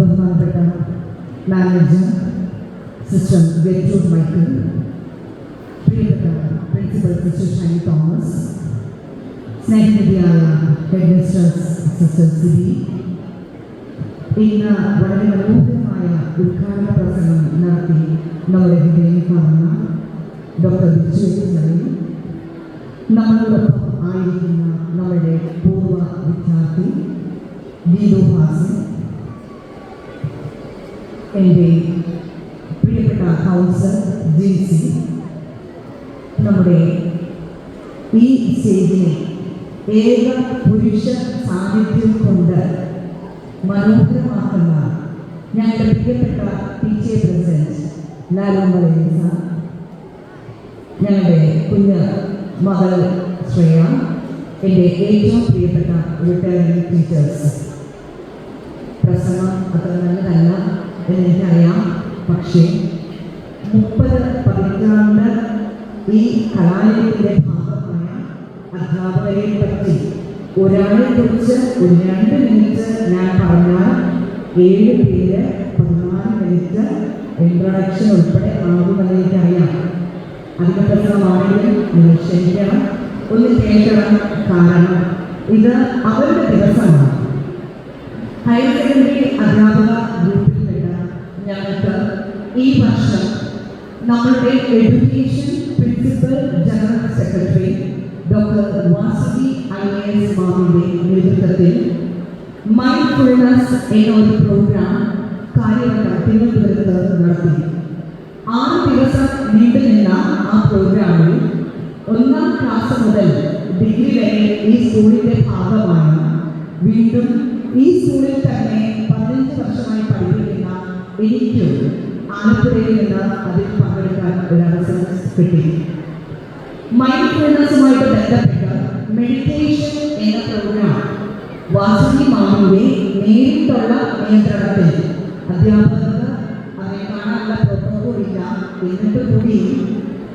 ബഹുമാനപ്പെട്ട manager sister Gertrude Michael, പ്രിയപ്പെട്ട principal sister Shiny Thomas, സ്നേഹനിധിയായ ഹെഡ് മിസ്റ്റേഴ്സ് സിസ്റ്റർ സിബി, ഇന്ന് വളരെ മനോഹരമായ ഉദ്ഘാടന പ്രസംഗം നടത്തി നമ്മുടെ ഹൃദയം കാണുന്ന ഡോക്ടർ ബിജു നമ്മളോടൊപ്പം ആയിരിക്കുന്ന നമ്മുടെ പൂർവ്വ വിദ്യാർത്ഥി ഗീതു ഭാസൻ, എൻ്റെ പ്രിയപ്പെട്ട കൗൺസിലർ ജിൻസി, നമ്മുടെ ഈ സ്റ്റേജിനെ ഏക പുരുഷ സാന്നിധ്യം കൊണ്ട് മനോഹരമാക്കുന്ന ഞങ്ങളുടെ പ്രിയപ്പെട്ട PTA പ്രസിഡന്റ് ലാലുമലയൻ സാർ, ഞങ്ങളുടെ കുഞ്ഞ് മകൾ ശ്രേയ, എൻ്റെ ഏറ്റവും പ്രിയപ്പെട്ട റിട്ടയറിംഗ് ടീച്ചേഴ്സ്. പ്രസംഗം അത്ര നല്ലതല്ല എന്നെനിക്കറിയാം, പക്ഷേ 30 പതിറ്റാണ്ട് ഈ കലാലയത്തിൻ്റെ ഭാഗമായ അധ്യാപകരെ പറ്റി ഒരാളെ കുറിച്ച് ഒരു 2 മിനിറ്റ് ഞാൻ പറഞ്ഞാൽ 7 പേര് 14 മിനിറ്റ് ഇൻട്രൊഡക്ഷൻ ഉൾപ്പെടെ ആകുമെന്ന് എനിക്കറിയാം. അധിക പ്രസംഗമാണെങ്കിലും നിങ്ങൾ ക്ഷമിക്കണം, ഒന്ന് കേൾക്കണം. കാരണം ഇത് അവരുടെ ദിവസമാണ്. ഹയർ സെക്കൻഡറി അധ്യാപക ഗ്രൂപ്പിൽപ്പെട്ട ഞങ്ങൾക്ക് ഈ വർഷം നമ്മളുടെ education principal general secretary doctor Vasuki IAS മാമിൻ്റെ നേതൃത്വത്തിൽ മൈൻഡ്ഫുൾനെസ് എന്ന ഒരു പ്രോഗ്രാം കാര്യവട്ട തിരുവനന്തപുരത്ത് നടത്തി. 6 ദിവസം നീണ്ടുനിന്ന ആ പ്രോഗ്രാമിൽ 1ാം ക്ലാസ് മുതൽ ഡിഗ്രി വരെ ഈ സ്കൂളിൻ്റെ ഭാഗമാണ്. വീണ്ടും ഈ സ്കൂളിൽ തന്നെ 15 വർഷമായി പഠിപ്പിക്കുന്ന എനിക്കും ആലപ്പുഴയിൽ നിന്ന് അതിൽ പങ്കെടുക്കാൻ ഒരു അവസരം കിട്ടി. മൈൻഡ്ഫുൾനെസ്സുമായിട്ട് ബന്ധപ്പെട്ട മെഡിറ്റേഷൻ എന്ന പ്രോഗ്രാം വാസുദി മാമിൻ്റെ നേരിട്ടുള്ള നിയന്ത്രണത്തിൽ അധ്യാപകർക്ക് അവരെ കാണാനുള്ള പ്രോട്ടോകോൾ ഇല്ല. എന്നിട്ട് കൂടി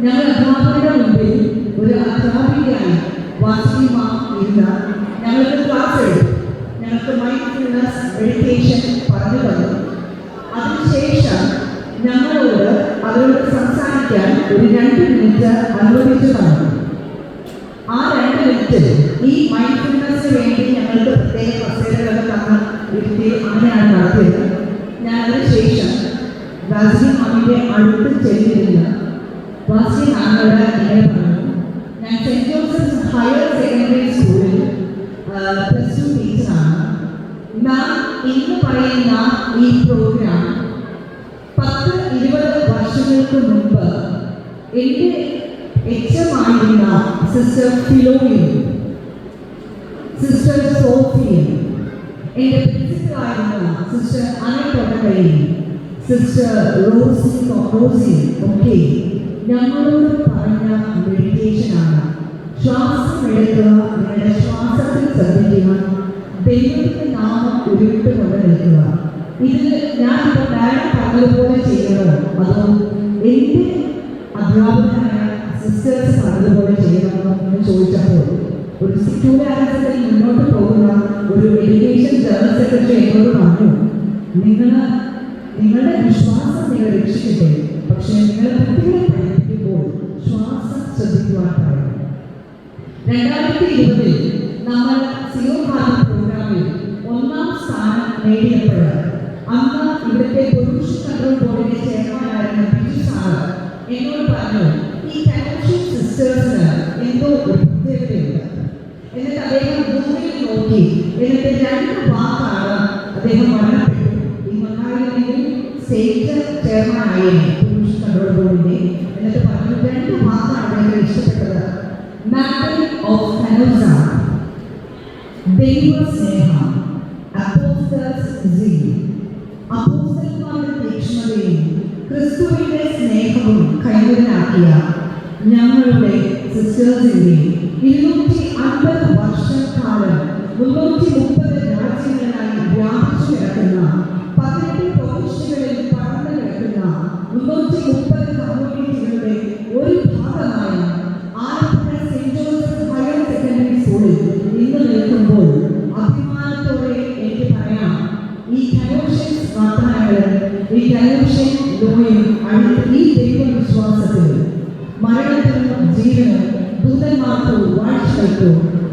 ഞങ്ങൾ അധ്യാപകരുടെ മുമ്പിൽ ഒരു അധ്യാപികയായി വാസുദി മാം ഇരുന്ന് ഞങ്ങൾക്ക് ക്ലാസ് എടുത്തു. ഞങ്ങൾക്ക് മൈൻഡ്ഫുൾനെസ് മെഡിറ്റേഷൻ പറഞ്ഞു തന്നു. അതിനുശേഷം ഞങ്ങളോട് അവരോട് സംസാരിക്കാൻ ഒരു 2 മിനിറ്റ് അനുവദിച്ചു തന്നു. ആ 2 മിനിറ്റിൽ ഈ മൈൻഡ്ഫുൾനെസ്സിന് വേണ്ടി ഞങ്ങൾക്ക് പ്രത്യേക കസേരകളൊക്കെ തന്ന് ഇരുത്തി അങ്ങനെയാണ് നടത്തിയത്. ഞാൻ അതിനുശേഷം വാസുദി മാമിൻ്റെ അടുത്ത് ചെല്ലിരുന്ന് വാസുദി മാമിനോട് ഇങ്ങനെ പറഞ്ഞു, ഞാൻ സെൻറ്റ് ജോസഫ് ഹയർ സെക്കൻഡറി സ്കൂളിൽ +2 ടീച്ചറാണ്. ഞാൻ ഇന്ന് പറയുന്ന ഈ പ്രോഗ്രാം 10-20 വർഷങ്ങൾക്ക് മുമ്പ് എൻ്റെ HM ആയിരുന്ന സിസ്റ്റർ ഫിലോയും സിസ്റ്റർ സോഫിയും എൻ്റെ പ്രിൻസിപ്പലായിരുന്ന സിസ്റ്റർ അനക്കൊട്ടകയും സിസ്റ്റർ റോസിയും ഒക്കെ ഞങ്ങളോട് പറഞ്ഞ മെഡിറ്റേഷനാണ്. ശ്വാസം എടുക്കുക, നിങ്ങളുടെ ശ്വാസത്തിൽ ശ്രദ്ധിക്കുക, ദൈവത്തിൻ്റെ നാമം ഉരുവിട്ടുകൊണ്ട് നിൽക്കുക. ഇതിൽ ഞാനിപ്പോൾ ഡയറക്റ്റ് പറഞ്ഞതുപോലെ ചെയ്യണോ അതോ എൻ്റെ അധ്യാപകനായ സിസ്റ്റേഴ്സ് പറഞ്ഞതുപോലെ ചെയ്യണമോ എന്ന് ചോദിച്ചപ്പോൾ ഒരു സ്റ്റുഡൻസിൽ മുന്നോട്ട് പോകുന്ന ഒരു എഡ്യൂക്കേഷൻ ജനറൽ സെക്രട്ടറി എന്നോട് പറഞ്ഞു, നിങ്ങളുടെ വിശ്വാസം നിങ്ങൾ രക്ഷിക്കട്ടെ, പക്ഷേ നിങ്ങൾ കുട്ടികളെ പഠിപ്പിക്കുമ്പോൾ ശ്വാസം ശ്രദ്ധിക്കുവാൻ പറയണം. 2020 നമ്മൾ സിയോ ഭാരത് പ്രോഗ്രാമിൽ 1ാം സ്ഥാനം നേടിയപ്പോൾ അന്ന് ഇവിടുത്തെ പൊല്യൂഷൻ കൺട്രോൾ ബോർഡിന്റെ ചെയർമാനായിരുന്ന ബിജു സാറ് എന്നോട് പറഞ്ഞു, ഈ ഫെലോഷിപ്പ് സിസ്റ്റേഴ്സിന് എന്തോ ഒരു പ്രത്യേകതയുണ്ട്. എന്നിട്ട് അദ്ദേഹം ഭൂമിയിൽ നോക്കി, എന്നിട്ട് 2 വാക്കാണ് അദ്ദേഹം മരണപ്പെട്ടു. ഈ മണ്ണായിരുന്നെങ്കിൽ സ്റ്റേറ്റ് ചെയർമാനായിരുന്നു പൊല്യൂഷൻ കൺട്രോൾ ബോർഡിന്റെ. എന്നിട്ട് പറഞ്ഞു 2 വാക്കാണ് അദ്ദേഹം ഇഷ്ടപ്പെട്ടത്. മാറ്റർ ഓഫ് ഫെലോസ, ദൈവ സ്നേഹം, അപ്പോസ്റ്റൽസ് zeal, അപ്പോസ്തലന്മാരുടെ തീക്ഷ്ണതയും ക്രിസ്തുവിന്റെ സ്നേഹവും കൈവനാക്കിയ ഞങ്ങളുടെ സിസ്റ്റേഴ്സിന്റെ 250 വർഷക്കാലം 330 രാജ്യങ്ങളിലായി വ്യാപിച്ചു കിടക്കുന്ന 18 പ്രൊവിൻഷ്യകളിൽ പടർന്നു കിടക്കുന്ന 330 കമ്മ്യൂണിറ്റികളുടെ ഒരു ഭാഗമായ Alappuzha saint Joseph higher secondary സ്കൂളിൽ ഇന്ന് നിൽക്കുമ്പോൾ അഭിമാനത്തോടെ എനിക്ക് പറയാം, ഈ ഫെലോഷിപ്പ് ഈ ടെലിവിഷൻ ലോയും ഈ ദൈവവിശ്വാസത്തിൽ മരണത്തിനും ജീവനും ദൂതന്മാർക്കോ വാഴ്ചകൾക്കോ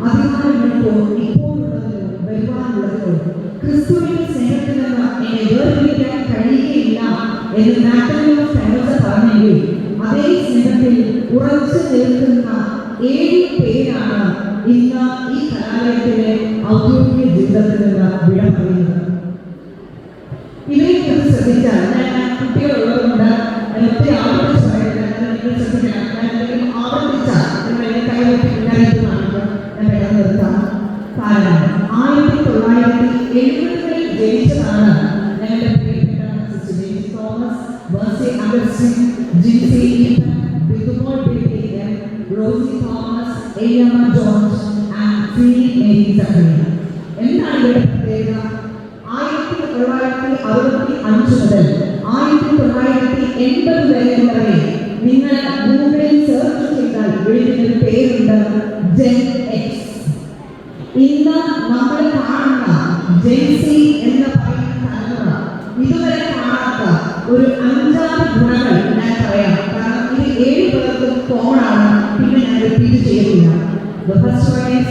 അധികാരങ്ങൾക്കോ ഇപ്പോഴുള്ളതിനോ വരുവാനുള്ളതിനോ ക്രിസ്തുവിന്റെ സ്നേഹത്തിൽ നിന്ന് എന്നെ വേർതിരിക്കാൻ കഴിയുകയില്ല എന്ന് നാത്തനിയേൽ ഫെറോസ് പറഞ്ഞെങ്കിൽ അതേ സ്നേഹത്തിൽ ഉറച്ചു നിൽക്കുന്ന 7 പേരാണ് ഇന്ന് ഈ കലാലയത്തിലെ ഔദ്യോഗിക ജീവിതത്തിൽ നിന്ന് വിട പറയുന്നത്. ഇവരെക്കുറിച്ച് ശ്രദ്ധിച്ചാൽ ഞാൻ കുട്ടികളുള്ളതുകൊണ്ട് ഒത്തിരി ആവർത്തിച്ച് ശ്രദ്ധിക്കണം. ഞാൻ ആവർത്തിച്ചാൽ കൈവട്ടി മുന്നറിയിപ്പാണ് ഞാൻ പെട്ടെന്ന് നിർത്താം. കാരണം 1970-കളിൽ ജനിച്ചതാണ് ഞങ്ങളുടെ പ്രിയപ്പെട്ട sister James Thomas, Mercy Augustine, Jincy Eapen, Bidumol Baby, Rosy Thomas, Eyyamma George and Feeni Mary Zachariah. എന്താണ് ഇവരുടെ പ്രത്യേകത? 1965 മുതൽ 1980 വരെയുള്ളവരെ നിങ്ങൾ ഗൂഗിളിൽ സെർച്ച് ചെയ്താൽ വിളിക്കുന്നൊരു പേരുണ്ട്, ജെൻ എക്സ്. ഇന്ന് നമ്മൾ കാണുന്ന ജെൻസി എന്ന് പറയുന്ന തലമുറ ഇതുവരെ കാണാത്ത ഒരു 5-6 ഗുണങ്ങൾ ഞാൻ പറയാം. കാരണം ഇത് 7 പേർക്കും കോമൺ ആണ്. പിന്നെ ഞാൻ റിപ്പീറ്റ് ചെയ്യുന്നില്ല. The first one is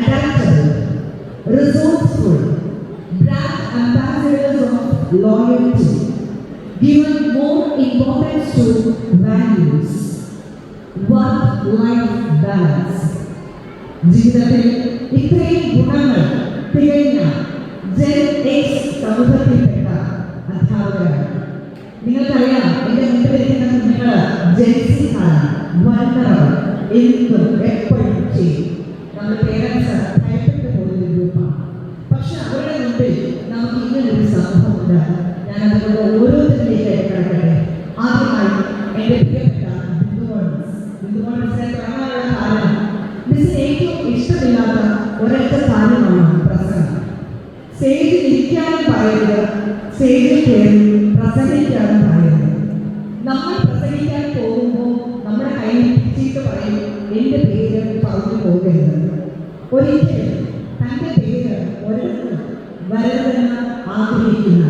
adaptable, resourceful, brand ambassadors of loyalty, given more importance to values, work-life balance. ജീവിതത്തിൽ ഇത്രയും ഗുണങ്ങൾ തികഞ്ഞ ജെൻ എക്സ് സമൂഹത്തിൽപ്പെട്ട അധ്യാപകരാണ്. നിങ്ങൾക്കറിയാം, എൻ്റെ മുമ്പിലിരിക്കുന്ന കുഞ്ഞുങ്ങൾ ജെൻസി ആണ്. വൾണറബിൾ, എന്തും എപ്പോഴും ചെയ്യും. നമ്മുടെ പേരൻസ് ഭയപ്പെട്ടു പോകുന്ന ഗ്രൂപ്പാണ്. പക്ഷെ അവരുടെ മുമ്പിൽ നമുക്ക് ഇങ്ങനൊരു സമൂഹമുണ്ട്. ഞാൻ അതുകൊണ്ട് ഓരോരുത്തരിലേക്ക് കിടക്കട്ടെ. ആദ്യമായി എൻ്റെ പ്രിയപ്പെട്ട ബിന്ദുമോൾസിനെ തുടങ്ങാനുള്ള കാരണം മിസ്സിന് ഏറ്റവും ഇഷ്ടമില്ലാത്ത ഒരൊറ്റ കാര്യമാണ് പ്രസംഗം. സ്റ്റേജിൽ ഇരിക്കാനും പറയരുത്, സ്റ്റേജിൽ കയറി പ്രസംഗിക്കാനും പറയരുത്. നമ്മൾ പ്രസംഗിക്കാൻ പോകുമ്പോൾ നമ്മുടെ കയ്യിൽ പിടിച്ചിട്ട് പറയും, എൻ്റെ പേര് പറഞ്ഞു പോകരുത്. ഒരിക്കലും തൻ്റെ പേര് ഒരിടത്തും വരരുതെന്ന് ആഗ്രഹിക്കുന്ന,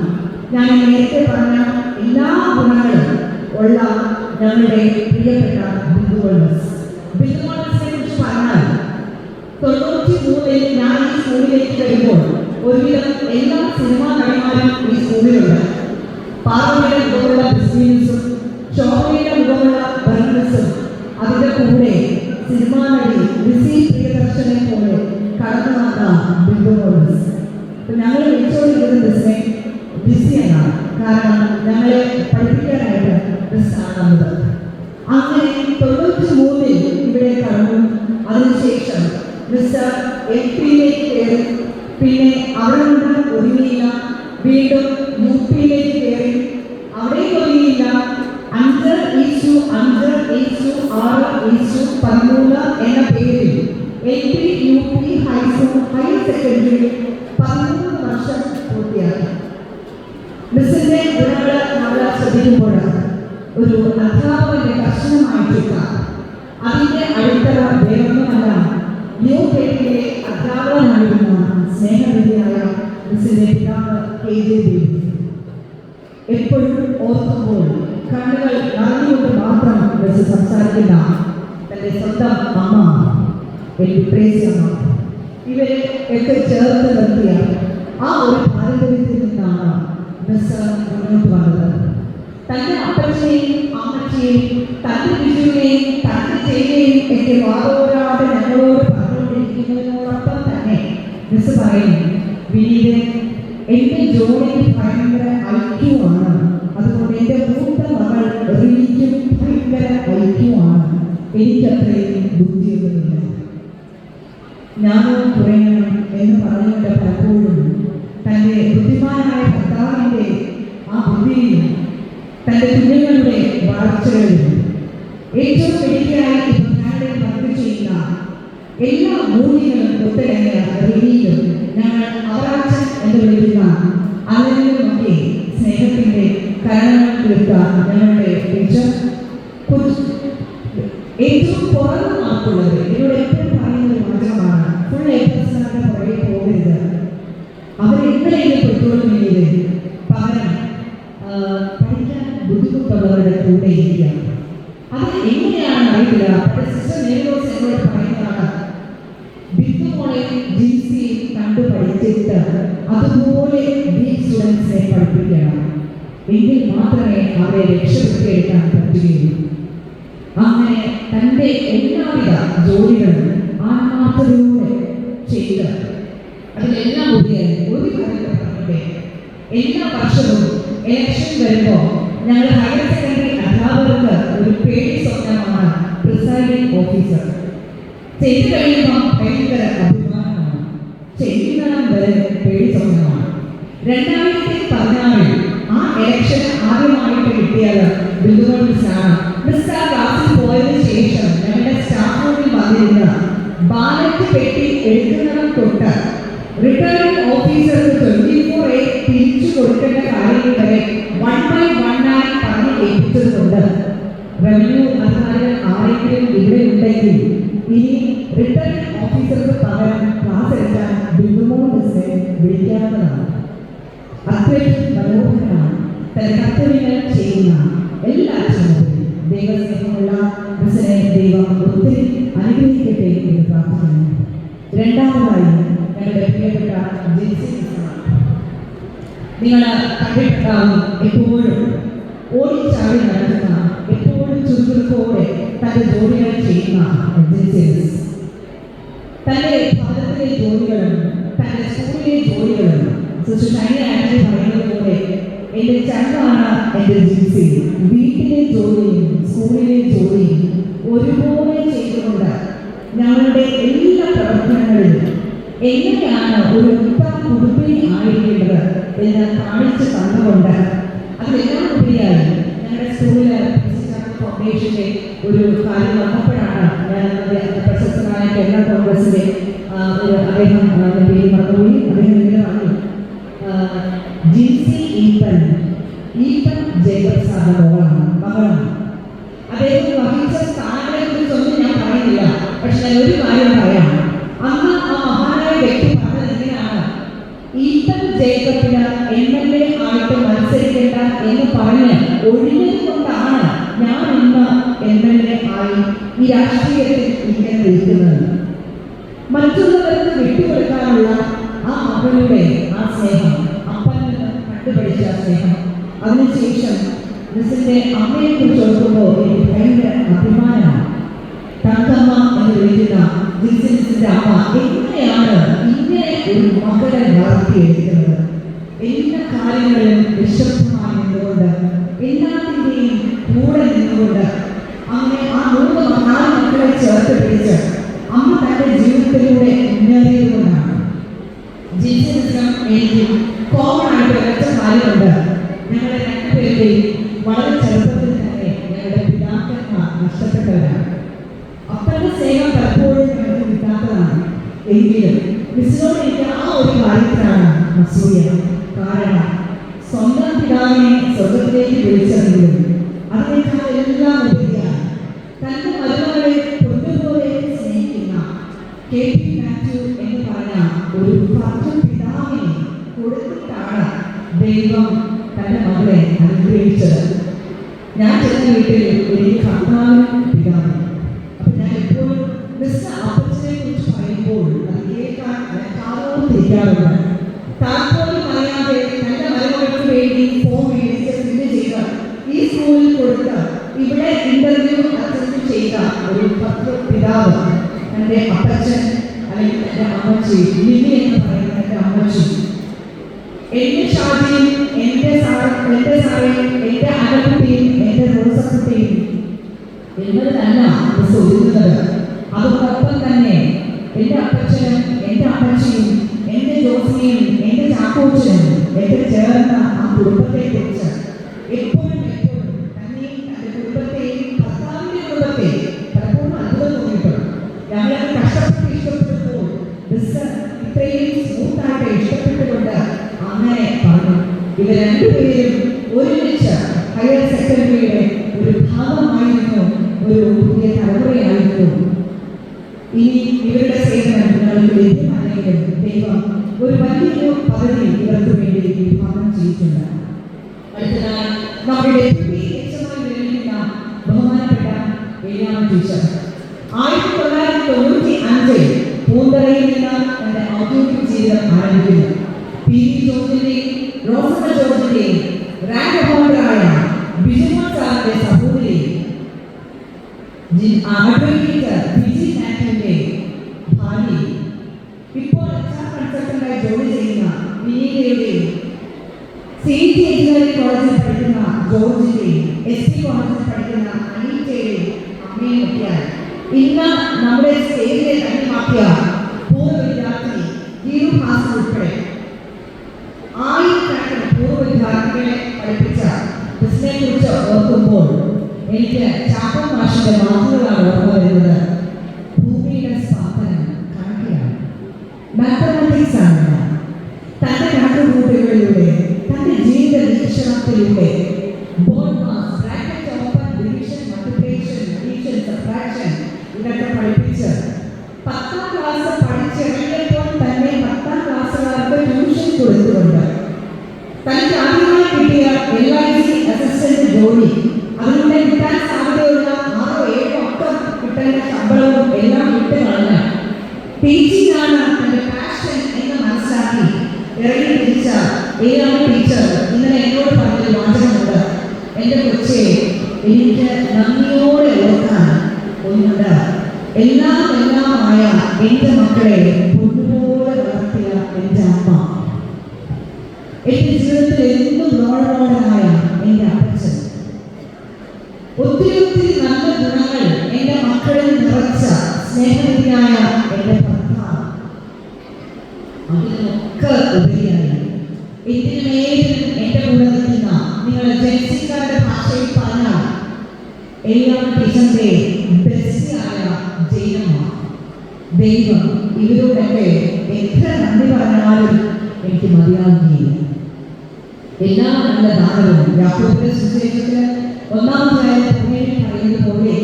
ഞാൻ നേരത്തെ പറഞ്ഞ എല്ലാ ഗുണങ്ങളും ഉള്ള ഞങ്ങളുടെ പ്രിയപ്പെട്ട ബിന്ദുമോൾസിനെ കുറിച്ച് പറഞ്ഞാൽ 93-ൽ ഞാൻ ഈ സ്കൂളിലേക്ക് വരുമ്പോൾ ഒരുവിധം എല്ലാ സിനിമാ നടിമാരും ഈ സ്കൂളിലുണ്ട്. പാർവതിയുടെ മുഖമുള്ള ബിസിനസും ശോഭയുടെ മുഖമുള്ള ബർണസും അതിൻ്റെ കൂടെ സിനിമാ നടി ബിസി പ്രിയദർശനെ പോലെ കടന്നു വന്ന ബിന്ദുമോൾസ്. ഞങ്ങൾ വിളിച്ചുകൊണ്ടിരിക്കുന്ന ബിസിനെ ബിസിയാണ്. കാരണം ഞങ്ങളെ പഠിപ്പിക്കാനായിട്ട് ബിസാണുള്ളത്. അങ്ങനെ 93-ൽ ഇവിടെ കടന്നു. അതിനുശേഷം മിസ്റ്റർ MP-യിലേക്ക് കയറി. പിന്നെ അവിടെ നിന്ന് ഒതുങ്ങിയില്ല, വീണ്ടും UP-യിലേക്ക് കയറി. അവിടെ ഒതുങ്ങിയില്ല. 5:5:6:13 എന്ന പേരിൽ LP, UP, high school, higher secondary 13 വർഷം പൂർത്തിയാക്കി. മിസ്സിന്റെ ഗുണങ്ങൾ നമ്മൾ ശ്രദ്ധിക്കുമ്പോഴാണ് ഒരു അധ്യാപകന്റെ കർശനമായിട്ടുള്ള അതിന്റെ അടിത്തറ വേറൊന്നുമല്ല, ന്യൂ പേരിലെ അധ്യാപകനായിരുന്ന സ്നേഹനിധിയായ മിസ്സിന്റെ പിതാവ് KJ ബേബി. എപ്പോഴും ഓർക്കുമ്പോൾ കണ്ണുകൾ നിറഞ്ഞുകൊണ്ട് മാത്രം മിസ് സംസാരിക്കുന്ന തന്റെ സ്വന്തം അമ്മ അമ്മ ഇവരെ ഒക്കെ ചേർത്ത് നിർത്തിയ ആ ഒരു പാരമ്പര്യത്തിൽ നിന്നാണ് മിസ് മുന്നോട്ട് വന്നത്. തന്റെ അപ്പച്ചനെയും അമ്മച്ചയെയും തന്റെ വിജുവിനെയും തന്റെ ചെയ്തയും ഒക്കെ വാദോരാതെ ഞങ്ങളോട് പറഞ്ഞുകൊണ്ടിരിക്കുന്നതിനോടൊപ്പം തന്നെ മിസ് പറയും, വിനീതൻ എന്റെ ജോലിക്ക് ഭയങ്കര ഐക്യമാണ്. അതുകൊണ്ട് എൻ്റെ മൂത്ത മകൾ റിനിക്കും ഭയങ്കര ഐക്യമാണ്. എനിക്കത്രയും ബുദ്ധിയൊന്നുമില്ല. ഞാനോ കുറയണം എന്ന് പറഞ്ഞുകൊണ്ട് പലപ്പോഴും തൻ്റെ ബുദ്ധിമാനായ ഭർത്താവിൻ്റെ ആ ബുദ്ധിയിലും തൻ്റെ കുഞ്ഞുങ്ങളുടെ വളർച്ചകളിലും ഏറ്റവും വെടിക്കായി ഞങ്ങളെ വർക്ക് ചെയ്യുന്ന എല്ലാ മൂല്യങ്ങളും ഒത്തിണങ്ങിയ റിനിയിലും ഞങ്ങൾ അവരാച്ചൻ എന്ന് വിളിക്കുന്ന അതിനുമൊക്കെ സ്നേഹത്തിൻ്റെ കരണങ്ങൾ തീർത്ത ഞങ്ങളുടെ ടീച്ചർ ഏറ്റവും കുറവ് മാർക്കുള്ളത്. ഇതിനോട് എപ്പോഴും പറയുന്ന ഒരു വാചകമാണ്, ഫുൾ A+ പുറകെ പോകരുത്. അവരെങ്ങനെയും പെട്ടുകൊള്ളുന്നില്ലേ, പകരം അത് എങ്ങനെയാണെന്ന് അറിയില്ല. പക്ഷേ സിസ്റ്റർ മേലോസ് എന്നോട് പറയുന്നതാണ്, ബിന്ദുമോളെ ജിൻസിയെ കണ്ടു പഠിച്ചിട്ട് അതുപോലെ സ്റ്റുഡൻസിനെ പഠിപ്പിക്കണം, എങ്കിൽ മാത്രമേ അവരെ രക്ഷപ്പെടുത്തിയെടുക്കാൻ പറ്റുകയുള്ളൂ. അങ്ങനെ തൻ്റെ എല്ലാവിധ ജോലികളും ആത്മാർത്ഥതയോടെ ചെയ്ത് അതിലെല്ലാം ഉപരിയായി ഒരു കാര്യം പറഞ്ഞിട്ട്, എല്ലാ വർഷവും ഇലക്ഷൻ വരുമ്പോൾ ഞങ്ങൾ ഹയർ സെക്കൻഡറി അധ്യാപകർക്ക് ഒരു പേടി സ്വപ്നമാണ് പ്രിസൈഡിംഗ് ഓഫീസർ. ചെയ്തു കഴിയുമ്പോൾ ഭയങ്കര അഭിമാനമാണ്, ചെയ്യുന്നിടം വരെ പേടി സ്വപ്നമാണ്. 2016 ആ ഇലക്ഷൻ ആദ്യമായിട്ട് കിട്ടിയത് ബിന്ദുമോൾ മിസ്സാണ്. മിസ്സാർ ക്ലാസ്സിൽ പോയതിനു ശേഷം ഞങ്ങളുടെ സ്റ്റാഫ് റൂമിൽ വന്നിരുന്ന ബാലറ്റ് പെട്ടി എടുക്കുന്നതും തൊട്ട് റിട്ടേണിംഗ് ഓഫീസർക്ക് 24A തിരിച്ചു കൊടുക്കേണ്ട കാര്യങ്ങൾ വരെ 1 by 1 ആയി പറഞ്ഞ് ഏൽപ്പിച്ചതുകൊണ്ട് റവന്യൂ അധികാരികൾ ആരെങ്കിലും ഇവിടെ ഉണ്ടെങ്കിൽ ഇനി റിട്ടേണിംഗ് ഓഫീസർക്ക് പകരം ക്ലാസ് എടുക്കാൻ ബിന്ദുമോൾ മിസ്സിനെ വിളിക്കാവുന്നതാണ്. അത്രയ്ക്കും മനോഹരമാണ് തന്റെ കർത്തവ്യങ്ങൾ ചെയ്യുന്ന എല്ലാ അച്ഛനും. ദൈവസ്നേഹമുള്ള മിസ്സിനെ ദൈവം ഒത്തിരി അനുഗ്രഹിക്കട്ടെ എന്ന് പ്രാർത്ഥിക്കുന്നു. രണ്ടാമതായി ഞങ്ങളുടെ പ്രിയപ്പെട്ട ജിൻസി മിസ്സാണ്. നിങ്ങൾ കണ്ടിട്ടുണ്ടാവും, എപ്പോഴും ഓടിച്ചാടി നടക്കുന്ന, എപ്പോഴും ചുരുക്കോടെ തന്റെ ജോലികൾ ചെയ്യുന്ന ജിൻസി മിസ്. തന്റെ ഭവനത്തിലെ ജോലികളും തന്റെ സ്കൂളിലെ ജോലികളും ഷൈനി പറയുന്നത് പോലെ എൻ്റെ ചങ്കാണ് എൻ്റെ ജിൻസി. വീട്ടിലെ ജോലിയും സ്കൂളിലെ ജോലിയും ഒരുപോലെ ചെയ്തുകൊണ്ട് ഞങ്ങളുടെ എല്ലാ പ്രവർത്തനങ്ങളിലും എങ്ങനെയാണ് ഒരു ഉത്തമ കുടുംബിനി ആയിരിക്കേണ്ടത് എന്ന് കാണിച്ചു തന്നുകൊണ്ട് അതിലെല്ലാം ഉപരിയായി ഞങ്ങളുടെ സ്കൂളിലെ ഫൗണ്ടേഷന്റെ ഒരു കാര്യം വന്നപ്പോഴാണ് ഞാൻ പ്രശസ്തനായ കേരള കോൺഗ്രസിന്റെ അദ്ദേഹം പേര് മറന്നുപോയി. അദ്ദേഹം ഇങ്ങനെ പറഞ്ഞു, ജിൻസി ഈപ്പൻ ജേക്കബ് സാറിന്റെ മകളാണ്. അദ്ദേഹം വഹിച്ച സ്ഥാനങ്ങളെ കുറിച്ചൊന്നും ഞാൻ പറയുന്നില്ല. പക്ഷെ ഞാൻ ഒരു കാര്യം പറയാം, അന്ന് ആ മഹാനായ വ്യക്തി പറഞ്ഞത് എങ്ങനെയാണ്, ഈപ്പൻ ജേക്കബിന് MLA ആയിട്ട് മത്സരിക്കേണ്ട എന്ന് പറഞ്ഞ് ഒഴിഞ്ഞത് കൊണ്ടാണ് ഞാൻ ഇന്ന് MLA ആയി ഈ രാഷ്ട്രീയത്തിൽ ഇങ്ങനെ നിൽക്കുന്നത്. മറ്റുള്ളവർക്ക് വിട്ടുകൊടുക്കാനുള്ള ആ മകളുടെ ആ സ്നേഹം, അപ്പനിൽ നിന്ന് കണ്ടുപിടിച്ച സ്നേഹം, അതിനുശേഷം മിസ്സിന്റെ അമ്മയെ കുറിച്ച് ഓർക്കുമ്പോൾ എനിക്ക് ഭയങ്കര അഭിമാനമാണ്. തങ്കമ്മ എന്ന് വിളിക്കുന്ന ജിൻസി മിസ്സിന്റെ അമ്മ എങ്ങനെയാണ് ഇങ്ങനെ ഒരു മകളെ വളർത്തിയെടുക്കുന്നത്. എല്ലാ കാര്യങ്ങളിലും നിശബ്ദമായി നിന്നുകൊണ്ട്, എല്ലാത്തിൻ്റെയും കൂടെ നിന്നുകൊണ്ട്, അങ്ങനെ ആ 4 മക്കളെ ചേർത്ത് പിടിച്ച് അമ്മ തന്റെ ജീവിതത്തിലൂടെ മുന്നേറിയതുകൊണ്ടാണ്. ജിൻസി മിസ്സിനും എനിക്ക് കോമൺ ആയിട്ട് ഒരൊറ്റ കാര്യമുണ്ട്, ഞങ്ങളുടെ 2 പേരുടെയും വളരെ ചെറുപ്പത്തിൽ തന്നെ ഞങ്ങളുടെ പിതാക്കന്മാർ നഷ്ടപ്പെട്ടവരാണ്. അപ്പന്റെ സ്നേഹം പലപ്പോഴും ഞങ്ങൾക്ക് കിട്ടാത്തതാണ്. എങ്കിലും മിസ്സിനോട് എനിക്ക് ആ ഒരു കാര്യത്തിലാണ് അസൂയ. കാരണം സ്വന്തം പിതാവിനെ സ്വർഗത്തിലേക്ക് വിളിച്ചെങ്കിലും അതിനേക്കാൾ എല്ലാം ഉപരിയാണ് തന്റെ മരുമകളെ കൊണ്ടുപോലെ സ്നേഹിക്കുന്ന KP മാത്യു എന്ന് പറഞ്ഞ ഒരു പിതാവിനെ കൊടുത്തിട്ടാണ് ദൈവം തന്റെ മകളെ അനുഗ്രഹിച്ചത്. ഞാൻ ചെന്ന വീട്ടിൽ എനിക്ക് ഭർത്താവിനും പിതാവിനും. അപ്പൊ ഞാൻ എപ്പോഴും മിസ് അപ്പച്ചനെ കുറിച്ച് പറയുമ്പോൾ അത് കേൾക്കാൻ കാതോർത്തിരിക്കാറുണ്ട്. താൽപോലും അറിയാതെ തന്റെ മരുമകൾക്ക് വേണ്ടി ഫോം മേടിച്ച് ഫില്ല് ചെയ്ത് ഈ സ്കൂളിൽ കൊടുത്ത് ഇവിടെ ഇന്റർവ്യൂ അറ്റൻഡ് ചെയ്ത ഒരു പിതാവ് എൻ്റെ അപ്പച്ചൻ അല്ലെങ്കിൽ എൻ്റെ അമ്മച്ചി ലിലി എന്ന് പറയുന്ന എൻ്റെ അമ്മച്ചി. എൻ്റെ ഷാജിയും എൻ്റെ സാറേയും എൻ്റെ അനക്കുട്ടിയും എൻ്റെ റോസക്കുട്ടിയും എന്നതല്ല ഒതുങ്ങുന്നത്. അതോടൊപ്പം തന്നെ എൻ്റെ അപ്പച്ചനും എൻ്റെ അമ്മച്ചിയും എൻ്റെ ജോസിയും എൻ്റെ ചാക്കോച്ചനും എൻ്റെ ചേർന്ന ആ കുടുംബത്തെ കുറിച്ച് എപ്പോഴും തന്നെയും തൻ്റെ കുടുംബത്തെയും ഭർത്താവിൻ്റെ കുടുംബത്തെയും പലപ്പോഴും അത്ഭുതം തോന്നിയിട്ടുണ്ട്. ഞങ്ങളത് കഷ്ടപ്പെട്ട് ഇഷ്ടപ്പെട്ടപ്പോൾ ഇത്രയും സ്മൂത്തായിട്ട് ഇഷ്ടപ്പെട്ടുകൊണ്ട് അങ്ങനെ പറഞ്ഞു. ഇവർ 2 പേരും ഒരുമിച്ച് ഹയർ സെക്കൻഡറിയുടെ ഒരു ഭാഗമായിരുന്നു, ഒരു പുതിയ തലമുറയായിരുന്നു. ഇനി ഇവരുടെ സേവനം നിങ്ങൾക്ക് ലഭ്യമല്ലെങ്കിലും ദൈവം ഒരു വലിയൊരു പദ്ധതി ഇവർക്ക് വേണ്ടി വിഭാവനം ചെയ്തിട്ടുണ്ട്. അടുത്തതായി നമ്മുടെ ബഹുമാനപ്പെട്ട ജോർജിന്റെയും റോസമ്മ ജോർജിന്റെയും റാങ്ക് ഹോൾഡറായ ബിജുമോൻ സാറിന്റെ സഹോദരിയും അഡ്വക്കേറ്റ് ബിജി മാത്യുവിന്റെ ഭാര്യയും ഇപ്പോൾ കൺസൾട്ടന്റായി ജോലി ചെയ്യുന്ന വിനീതയുടെയും സെയിന്റ് എഞ്ചിനീയറിംഗ് കോളേജിൽ പഠിക്കുന്ന ജോർജിന്റെയും എസ് പി കോളേജിൽ പഠിക്കുന്ന അനീറ്റയുടെയും അമ്മയും ഒക്കെയാണ് ഇന്ന് നമ്മുടെ സ്റ്റേജിലെ ധന്യമാക്കിയ പൂർവ്വ വിദ്യാർത്ഥി ഗീരു ഹാസൻ ഉൾപ്പെടെ ആയിരക്കണക്കിന് പൂർവ്വ വിദ്യാർത്ഥികളെ പഠിപ്പിച്ച ബിസിനെ കുറിച്ച് ഓർക്കുമ്പോൾ എനിക്ക് ചാപ്പൻ മാഷിന്റെ വാക്കുകളാണ് ഓർമ്മ വരുന്നത്. ഭൂമിയുടെ സ്പന്ദനം കണക്കിലാണ്, മാത്തമാറ്റിക്സ് ആണ്. തന്റെ കണക്കുകൂട്ടലുകളിലൂടെ തന്റെ ജീവിത വീക്ഷണത്തിലൂടെ ഇതൊക്കെ പഠിപ്പിച്ച് 10ാം ക്ലാസ് പഠിച്ചിറങ്ങിയപ്പോൾ തന്നെ 10ാം ക്ലാസ്സുകാർക്ക് ട്യൂഷൻ കൊടുത്തുകൊണ്ട് തനിക്ക് ആദ്യമായി കിട്ടിയ LIC അസിസ്റ്റന്റ് ജോലി, അതിലൂടെ കിട്ടാൻ സാധ്യതയുള്ള 6 7 ഒക്കെ കിട്ടേണ്ട ശമ്പളവും എല്ലാം വിട്ടുകളഞ്ഞ് ടീച്ചിങ് ആണ് തന്റെ പാഷൻ എന്ന് മനസ്സിലാക്കി ഇറങ്ങി തിരിച്ച ടീച്ചർ ഇന്നലെ എന്നോട് പറഞ്ഞൊരു വാചകമുണ്ട്. എൻ്റെ കൊച്ചെ, എനിക്ക് നന്ദിയോടെ ഓർക്കാൻ ഒന്നുണ്ട്. എല്ലാമായ എൻ്റെ മക്കളെ പൊന്നുപോലെ വളർത്തിയ എൻ്റെ അമ്മ, എൻ്റെ ജീവിതത്തിൽ എന്നും റോൾ മോഡലായ എൻ്റെ അപ്പച്ചൻ, ഒത്തിരി നല്ല ഗുണങ്ങൾ എൻ്റെ മക്കളിൽ നിറച്ച സ്നേഹനിധിയായ എൻ്റെ ഭർത്താവ്, അതിനൊക്കെ ഉപരിയായി എന്തിനും എൻ്റെ കൂടെ നിൽക്കുന്ന നിങ്ങളുടെ ജൻസിക്കാരുടെ ഭാഷയിൽ പറഞ്ഞാൽ എല്ലാ ടീച്ചറിന്റെ ബെസ്റ്റിയായ ജൈനമ്മ, ദൈവം, ഇവരോടൊക്കെ എത്ര നന്ദി പറഞ്ഞാലും എനിക്ക് മതിയാവുകയില്ല. എല്ലാ നല്ല ദാനവും യാക്കോബിന്റെ സുവിശേഷത്തിന് 1-ാം അധ്യായം പറയുന്നത് പോലെ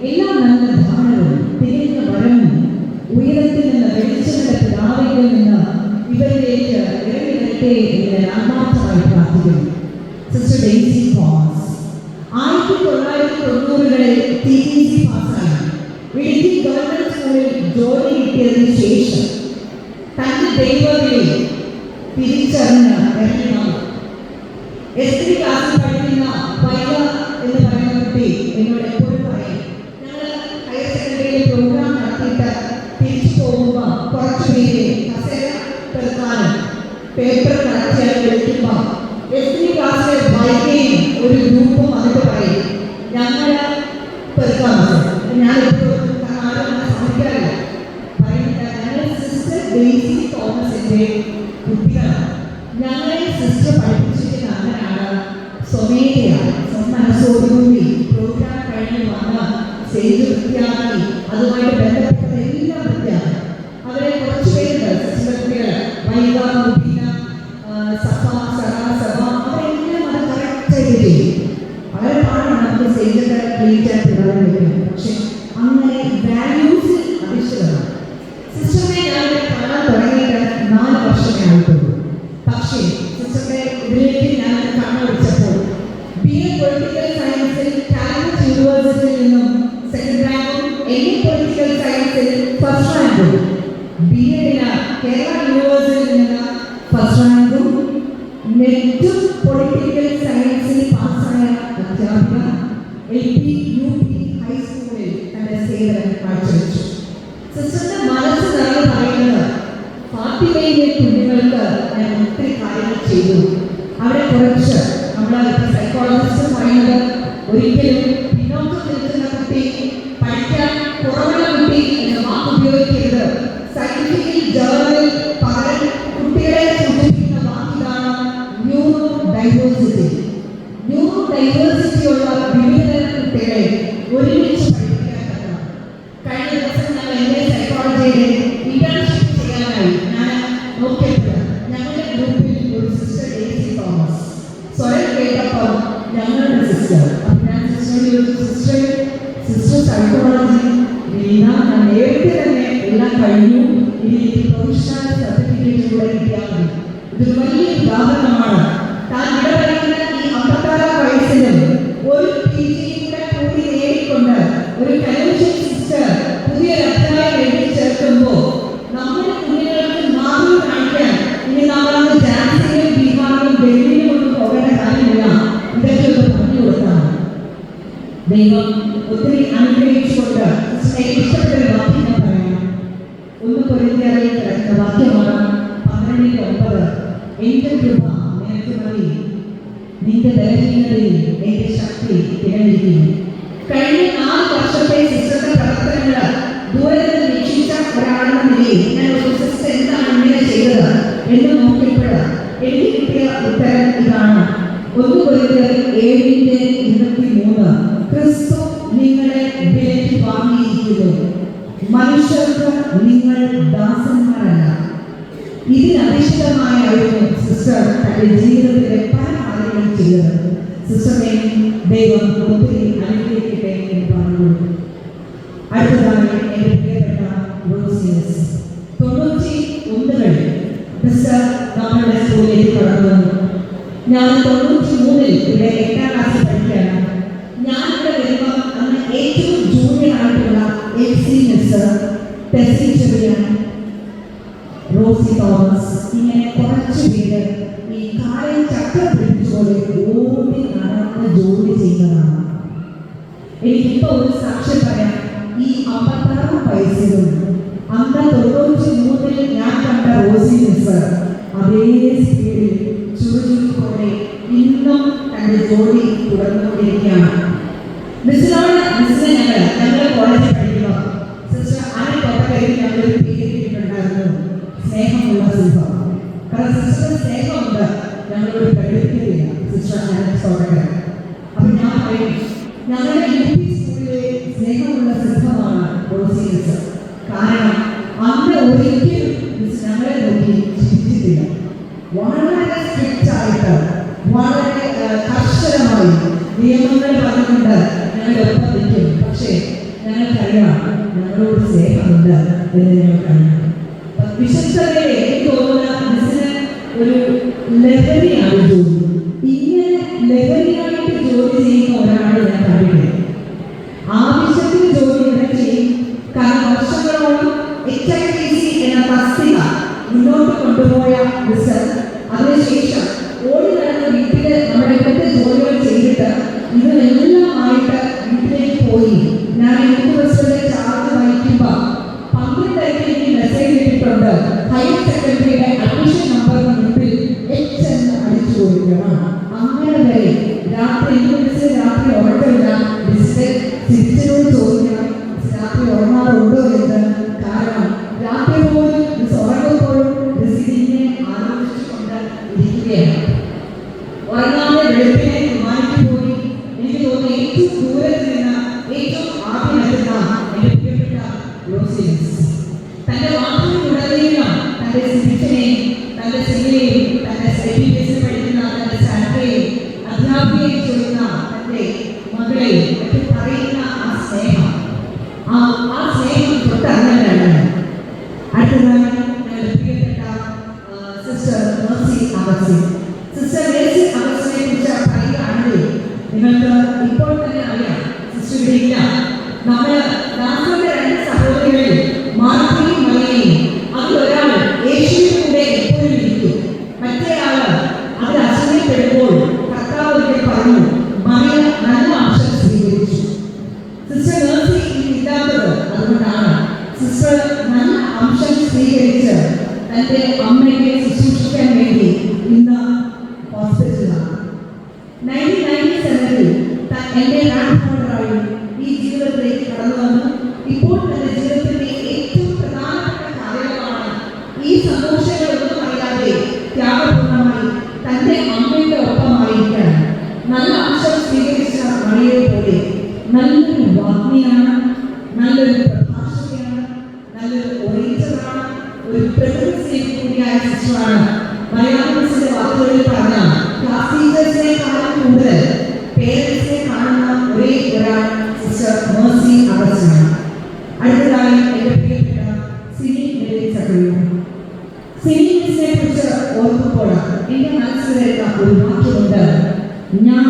എല്ലാ നല്ല ദാനവും തികഞ്ഞ വരവും ഉയരത്തിൽ നിന്ന് വെളിച്ചങ്ങളുടെ പിതാവിൽ നിന്ന് ഇവരിലേക്ക് ഇറങ്ങി വരട്ടെ എന്ന് ആത്മാർത്ഥമായി പ്രാർത്ഥിക്കുന്നു. സിസ്റ്റർ ഡെയ്സി തോമസ് 1990-കളിൽ TTC പാസ്സായി ഇടുക്കി ഗവൺമെന്റ് സ്കൂളിൽ ജോലി കിട്ടിയതിനു ശേഷം തന്റെ ദൈവവിളി തിരിച്ചറിഞ്ഞ് ഇറങ്ങി വന്നു. S3 ക്ലാസ്സിൽ പഠിക്കുന്ന വൈഗ എന്ന് പറയുന്ന കുട്ടി എന്നോട് എപ്പോഴും പറയും, ഞങ്ങൾ ഹയർ സെക്കൻഡറിയിൽ പ്രോഗ്രാം നടത്തിയിട്ട് തിരിച്ചു പോകുമ്പോൾ കുറച്ചു പേര് കസേര പെറുക്കാനും പേപ്പർ കളക്ട് വിളിക്കുമ്പോൾ S3 ക്ലാസ്സിലെ വൈകയും ഒരു ഗ്രൂപ്പും വന്നിട്ട് പറയും, ഞങ്ങൾ പെറുക്കാൻ ഞാൻ ആരും ശ്രമിക്കാറില്ല പറയുന്നത്, ഞങ്ങൾ സിസ്റ്റർ ഡെയ്സി തോമസിന്റെ കുട്ടികളാണ്. ഞങ്ങളെ സിസ്റ്റർ പഠിപ്പിച്ചിരിക്കുന്ന അങ്ങനെയാണ് സ്വമേധയാണ്, മനസ്സോടുകൂടി പ്രോഗ്രാം കഴിഞ്ഞ് വന്ന് സ്റ്റേജ് വൃത്തിയാക്കി അതുമായിട്ട് ബന്ധപ്പെട്ട എല്ലാ വൃത്തിയാണ്. അവരെ കുറച്ച് പേരുണ്ട് സിസ്റ്റർ കുട്ടികൾ, വൈഗ, മുബീന, സഭ, സഭ, അവരെല്ലാം അത് കറക്റ്റായിട്ട് ചെയ്യും. വളരെ പാടാണ് നമുക്ക് സ്റ്റേജൊക്കെ ക്ലീനായിട്ട് ഇടാൻ പറ്റും. പക്ഷെ അങ്ങനെ വാല്യൂസിൽ അധിഷ്ഠിതമാണ്. സിസ്റ്ററിനെ ഞാനിവിടെ കാണാൻ തുടങ്ങിയിട്ട് 4 വർഷമേ ആയിട്ടുള്ളൂ. പക്ഷേ സിസ്റ്ററിന്റെ ഇതിലേക്ക് ഞാൻ കണ്ണുപിടിച്ചപ്പോൾ BA പൊളിറ്റിക്കൽ സയൻസിൽ കാലിക്കറ്റ് യൂണിവേഴ്സിറ്റിയിൽ നിന്നും 2nd റാങ്കും MA പൊളിറ്റിക്കൽ സയൻസിൽ 1st റാങ്കും, BA-ന് കേരള യൂണിവേഴ്സിറ്റിയിൽ നിന്ന് 1st റാങ്കും, നെറ്റും പൊളിറ്റിക്കൽ സയൻസിൽ പാസ്സായ അധ്യാപിക LP UP ഹൈസ്കൂളിൽ തന്റെ സേവനം കാഴ്ചവെച്ചു. സിസ്റ്ററിന്റെ മനസ്സ് നിറഞ്ഞു പറയുന്നത്, ഫാത്തിമയിലെ കുഞ്ഞുങ്ങൾക്ക് ഞാൻ ഒത്തിരി കാര്യങ്ങൾ ചെയ്തു. അവിടെ കുറച്ച് നമ്മളെ സൈക്കോളജിസ്റ്റ് പറയുന്നത്, ഒരിക്കലും പിന്നോക്കം നിൽക്കുന്ന കുട്ടി, പഠിക്കാൻ കുറവുള്ള കുട്ടി എന്ന വാക്ക് ഉപയോഗിക്കരുത്. സയന്റിഫിക് ജേർണലിൽ പകരം കുട്ടികളെ സൂചിപ്പിക്കുന്ന വാക്കിതാണ് ന്യൂറോ ഡൈവേഴ്സിറ്റി. ന്യൂറോ ഡൈവേഴ്സിറ്റിയുള്ള വിവിധ കുട്ടികളെ ഒരുമിച്ച് പഠിപ്പിക്കാൻ പറ്റണം. കഴിഞ്ഞ ദിവസം ഞങ്ങൾ എൻ്റെ സൈക്കോളജിയിലെ ഇന്റേൺഷിപ്പ് ചെയ്യാനായി ഞാൻ നോക്കിയപ്പോൾ ഞങ്ങളുടെ ഗ്രൂപ്പിൽ ഒരു സിസ്റ്റർ ഡെയ്സി തോമസ് സ്വയം കേട്ടപ്പോൾ ഞങ്ങളുടെ സിസ്റ്റർ, ഞാൻ സിസ്റ്റർ സൈക്കോളജി ഞാൻ നേരത്തെ തന്നെ എല്ലാം കഴിഞ്ഞു, ഇനി പ്രൊഫഷണൽ സർട്ടിഫിക്കറ്റ് കൂടെ കിട്ടിയാൽ മതി. ഇതൊരു വലിയ ഉദാഹരണമാണ്. താൻ ഇടപെടുന്ന ഈ 56 വയസ്സിലും ഒരു PG കൂടി നേടിക്കൊണ്ട് ഒരു ടെലിവിഷൻ സിസ്റ്റർ പുതിയൊരു അധ്യായം എഴുതി ചേർക്കുമ്പോൾ നമ്മുടെ കുഞ്ഞുങ്ങൾക്ക് മാതൃക കാണിക്കാൻ ഇനി നമ്മളന്ന് ഡാൻസിന് വെളിയിൽ കൊണ്ട് പോകേണ്ട കാര്യമില്ല, ഇതൊക്കെ ഒന്ന് പറഞ്ഞു കൊടുത്താണ്. ദൈവം ഒത്തിരി അനുഗ്രഹിച്ചുകൊണ്ട് ഇഷ്ടപ്പെട്ടൊരു വാക്യം ഞാൻ പറയാം. 1 കൊരിന്ത്യരിൽ കിടക്കുന്ന വാക്യമാണ് 12:9. എന്റെ കൃപ നിനക്ക് മതി, നിന്റെ ബലഹീനതയിൽ എന്റെ ശക്തി തികഞ്ഞിരിക്കുന്നു. കഴിഞ്ഞ 4 വർഷത്തെ സിസ്റ്ററുടെ പ്രവർത്തനങ്ങൾ ദൂരെ നിന്ന് വീക്ഷിച്ച ഒരാളെന്ന നിലയിൽ ഞാൻ ഒരു സിസ്റ്റർ എന്താണ് ഇങ്ങനെ ചെയ്തത് എന്ന് നോക്കിയപ്പോൾ എനിക്ക് കിട്ടിയ ഉത്തരം ഇതാണ്. 1 കൊരിന്ത്യർ 7:23. ക്രിസ്തു നിങ്ങളെ വിലയ്ക്ക് വാങ്ങിയിരിക്കുന്നു, മനുഷ്യർക്ക് നിങ്ങൾ ദാസന്മാരല്ല. ഇതിനധിഷ്ഠിതമായിരുന്നു സിസ്റ്റർ തന്റെ ജീവിതത്തിലെ പല കാര്യങ്ങളും ചെയ്തത്. സിസ്റ്ററെ ദൈവം ഒത്തിരി അനുഗ്രഹിക്കട്ടെ എന്ന് പറഞ്ഞു. അടുത്തതായി എന്റെ പ്രിയപ്പെട്ട റോസിയസ് 91 സിസ്റ്റർ നമ്മളുടെ സ്കൂളിലേക്ക് കടന്നു വന്നു. ഞാൻ 93 ഇവിടെ 8ാം ക്ലാസ്സിൽ പഠിക്കുകയാണ്. ഞാനിവിടെ വരുമ്പോൾ അന്ന് ഏറ്റവും ജൂനിയർ ആയിട്ടുള്ള LC മിസ്, ടെസ്സി ചെറിയാൻ, റോസി തോമസ്, ഇങ്ങനെ കുറച്ച് പേര് ഈ കാലം ചക്ര പിടിച്ചുപോലെ ഓടി നടന്ന് ജോലി ചെയ്യുന്നതാണ്. എനിക്കിപ്പോ ഒരു സാക്ഷ്യം പറയാം. ഈ 56 വയസ്സിലും അന്ന് 93 ഞാൻ കണ്ട റോസി മിസ് അതേ സ്പീഡിൽ ചുറുചുറുക്കോടെ ഇന്നും തന്റെ ജോലി തുടർന്നുകൊണ്ടിരിക്കുകയാണ്. മിസ്സിനെ ഞങ്ങൾ കോളേജിൽ പഠിക്കുമ്പോൾ സിസ്റ്റർ ആരെ തൊട്ടക്കൈയിൽ ഞങ്ങളൊരു പേര് കിട്ടിയിട്ടുണ്ടായിരുന്നു, സ്നേഹമുള്ള സിംഹം. കാരണം സിസ്റ്റർ സ്നേഹമുണ്ട്, ഞങ്ങളോട് പ്രകടിപ്പിക്കുന്നില്ല സിസ്റ്റർ ആരെ തൊട്ടക്കൈ. അപ്പൊ ഞാൻ പറയും, ഞങ്ങളുടെ UP സ്കൂളിലെ സ്നേഹമുള്ള സിംഹമാണ് റോസി മിസ്. കാരണം അന്ന് ഒരിക്കലും മിസ് ഞങ്ങളെ നോക്കി ചിന്തിച്ചിട്ടില്ല. വളരെ സ്ട്രിക്റ്റ് ആയിട്ട്, വളരെ കർശനമായി നിയമങ്ങൾ പറഞ്ഞുകൊണ്ട് ഞങ്ങളുടെ ഒപ്പം നിൽക്കും. പക്ഷേ ഞങ്ങൾക്കറിയാം ഞങ്ങളോട് സ്നേഹമുണ്ട് എന്ന് ഞങ്ങൾക്കറിയാം. വിശ്വസ്തതയെ എനിക്ക് തോന്നുന്ന മിസ്സിന് ഒരു ലഹരിയാണ് ജോലി. ഇങ്ങനെ ലഹരിയായിട്ട് ജോലി ചെയ്യുന്ന ഒരാളെ ഞാൻ കണ്ടിട്ടില്ല. ആവശ്യത്തിന് ജോലി ഇവിടെ ചെയ്യും. കാരണം വർഷങ്ങളോളം HITC എന്ന തസ്തിക മുന്നോട്ട് കൊണ്ടുപോയ മിസ് അതിനുശേഷം ഓടി നടന്ന വീട്ടില് നമ്മുടെ ഇവിടുത്തെ ജോലികൾ ചെയ്തിട്ട് ഇതെല്ലാമായിട്ട് വീട്ടിലേക്ക് പോയി. ഞാൻ യൂണിവേഴ്സിറ്റിയുടെ ചാർജ് വഹിക്കുമ്പോൾ 12 എനിക്ക് മെസ്സേജ് കിട്ടിയിട്ടുണ്ട്, ഹയർ സെക്കൻഡറിയുടെ അഡ്മിഷൻ നമ്പറിന് മുമ്പിൽ H എന്ന് അടിച്ചു കൊടുക്കണം. അങ്ങനെ വരെ രാത്രി ഉറക്കമില്ല. മിസ്സിന്റെ സിസ്റ്ററിനോട് ചോദിക്കണം രാത്രി ഉറങ്ങാറുണ്ടോ എന്ന്. കാരണം രാത്രി പോലും മിസ് ഉറങ്ങുമ്പോഴും മിസ്സിനെ ആലോചിച്ചുകൊണ്ട് ഇരിക്കുകയാണ്. ഉറങ്ങാതെ വെളുപ്പിനെ വിമാനിക്ക് പോയി. എനിക്ക് തോന്നുന്നു ഏറ്റവും ദൂരത്ത് നിന്ന് ഏറ്റവും ആദ്യം എത്തുന്ന എന്റെ പ്രിയപ്പെട്ട റോസിയസ് തന്റെ വാക്കുകളിലുടനീളം തന്റെ സിസ്റ്ററിനെയും തന്റെ സിനിമയെയും തന്റെ CBSE പഠിക്കുന്ന തന്റെ സാറ്ററേയും അധ്യാപികയെ ചോദിക്കുന്ന തന്റെ മകളെയും ഒക്കെ പറയുന്ന ആ സ്നേഹം തൊട്ടറിഞ്ഞാണ്. അടുത്തതായി ഞങ്ങളുടെ പ്രിയപ്പെട്ട sister Mercy Augustine. Sister Mercy അഗസ്റ്റിനെ കുറിച്ച് പറയുകയാണെങ്കിൽ നിങ്ങൾക്ക് ഇപ്പോൾ തന്നെ അറിയാം. സിസ്റ്റർ ഇവിടെ ഇല്ല. നമ്മൾ നാട്ടിലെ 2 സഹോദരികളിൽ മാർത്തിയും മറിയയും അതിലൊരാൾ യേശുവിന്റെ കൂടെ എപ്പോഴും ഇരിക്കും. മറ്റേയാള് അതിൽ അസൂയപ്പെടുമ്പോൾ കർത്താവ് ഒരിക്കൽ പറഞ്ഞു, മറിയ നല്ല അംശം സ്വീകരിച്ചു. സിസ്റ്റർ മേഴ്സി ഇല്ലാത്തത് അതുകൊണ്ടാണ്. സിസ്റ്റർ നല്ല അംശം സ്വീകരിച്ച് തന്റെ അമ്മയെ ശുശ്രൂഷിക്കാൻ വേണ്ടി ഇന്ന് ഹോസ്പിറ്റലാണ്. 1997 എന്റെ ഗ്രാൻഡ് ഫാദറായി ഈ ജീവിതത്തിലേക്ക് കടന്നു വന്നു. ഇപ്പോൾ തന്റെ ജീവിതത്തിന്റെ ഏറ്റവും പ്രധാനപ്പെട്ട കാര്യമാണ് ഈ സന്തോഷങ്ങളൊന്നും അറിയാതെ ത്യാഗപൂർണ്ണമായി തന്റെ അമ്മയുടെ ഒപ്പമായിരിക്കാൻ. നല്ല അംശം സ്വീകരിച്ച മറിയയെ പോലെ നല്ലൊരു വാഗ്മിയാണ്, നല്ലൊരു പ്രഭാഷകയാണ്, നല്ലൊരു ഒറേറ്ററാണ്, ഒരു പ്രകൃതി കൂടിയായ സിസ്റ്ററാണ്. മലയാള മിസ്സിന്റെ വാക്കുകളിൽ പറഞ്ഞ ക്ലാസ് ടീച്ചേഴ്സിനെക്കാളും കൂടുതൽ പേരൻസിനെ കാണുന്ന ഒരേ ഒരാൾ സിസ്റ്റർ മേഴ്സി അഗസ്റ്റിനാണ്. അടുത്തതായി എന്റെ പ്രിയപ്പെട്ട സിനി സക്രിയ. സിനി മിസ്സിനെ കുറിച്ച് ഓർക്കുമ്പോൾ എന്റെ മനസ്സിൽ വരുന്ന ഒരു വാക്യമുണ്ട്. ഞാൻ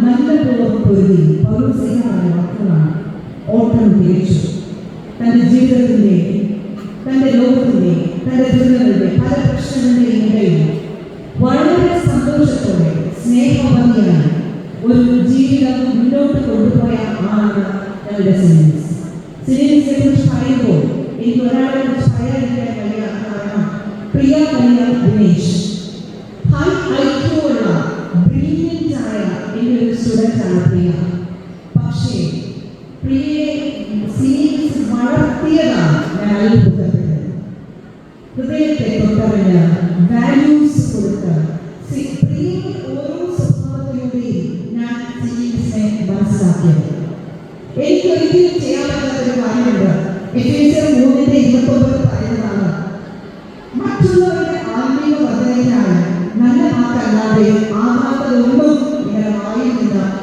നല്ലപോലെ പൊരുതി പൗലോസ്ലീഹയുടെ വാക്കുകളാണ്. ഓട്ടം തിരിച്ചു. തന്റെ ജീവിതത്തിന്റെ, തന്റെ ലോകത്തിന്റെ, തന്റെ ദുരിതങ്ങളുടെ പല പ്രശ്നങ്ങളുടെയും ഇടയിൽ വളരെ സന്തോഷത്തോടെ ആളാണ് ഞങ്ങളുടെ സിനിമീസ്. സിനിമീസിനെ കുറിച്ച് പറയുമ്പോൾ എനിക്ക് ഒരാളെ കുറിച്ച് പറയാതിരിക്കാൻ കഴിയില്ല. കാരണം പ്രിയ കല്യാൺ ദിനേശ് ഹൈ ഐക്യു ഉള്ള ബ്രില്യൻ്റ് ആയ എൻ്റെ ഒരു സ്റ്റുഡൻ്റ് ആണ് പ്രിയ. പക്ഷേ പ്രിയയെ സിനിമീസ് വളർത്തിയതാണ് ഞാൻ അത്ഭുതപ്പെട്ടത്. ഹൃദയത്തെ തൊട്ടറിഞ്ഞ വാല്യൂസ് കൊടുത്ത പ്രിയയുടെ ഓരോ സ്വഭാവത്തിലൂടെയും ഞാൻ സിനിമീസിനെ മനസ്സിലാക്കിയത്. എനിക്ക് ഒരിക്കലും ചെയ്യാൻ പറ്റാത്തൊരു കാര്യമുണ്ട്. എഫേസ്യർ 3:29 പറയുന്നതാണ്, മറ്റുള്ളവരുടെ ആത്മീയ വർദ്ധനയ്ക്കാണ് നല്ല വാക്കല്ലാതെ ആകാത്തതൊന്നും